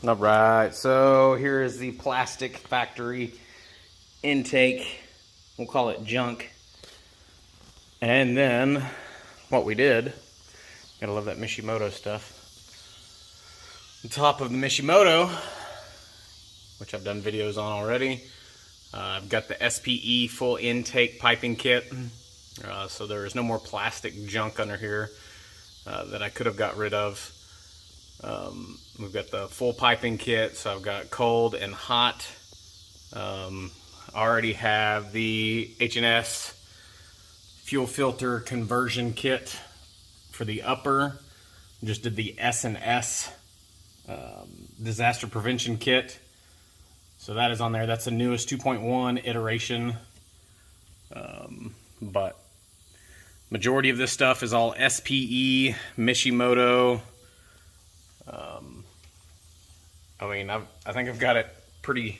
All right, so here is the plastic factory intake. We'll call it junk. And then what we did, gotta love that Mishimoto stuff. On top of the Mishimoto, which I've done videos on already, I've got the SPE full intake piping kit. So there is no more plastic junk under here that I could have got rid of. We've got the full piping kit, so I've got cold and hot. I already have the H&S fuel filter conversion kit for the upper. Just did the S&S disaster prevention kit. So that is on there. That's the newest 2.1 iteration. But majority of this stuff is all SPE, Mishimoto. I think I've got it pretty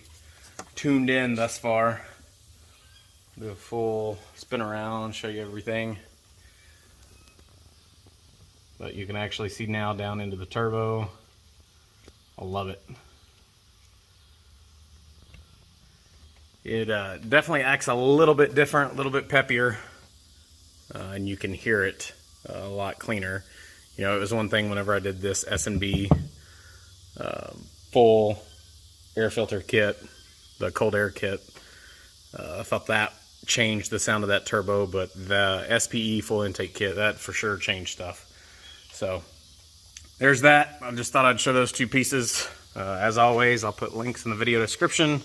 tuned in thus far. Do a full spin around, show you everything. But you can actually see now down into the turbo. I love it. It definitely acts a little bit different, a little bit peppier, and you can hear it a lot cleaner. You know, it was one thing whenever I did this S&B full air filter kit, the cold air kit. I thought that changed the sound of that turbo, but the SPE full intake kit, that for sure changed stuff. So there's that. I just thought I'd show those two pieces. As always, I'll put links in the video description,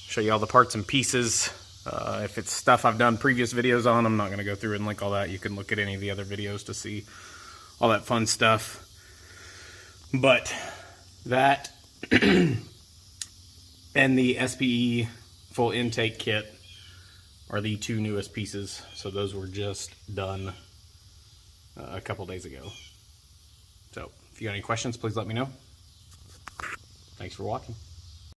show you all the parts and pieces. If it's stuff I've done previous videos on, I'm not going to go through and link all that. You can look at any of the other videos to see all that fun stuff. But that and the SPE full intake kit are the two newest pieces. So those were just done a couple days ago. So if you got any questions, please let me know. Thanks for watching.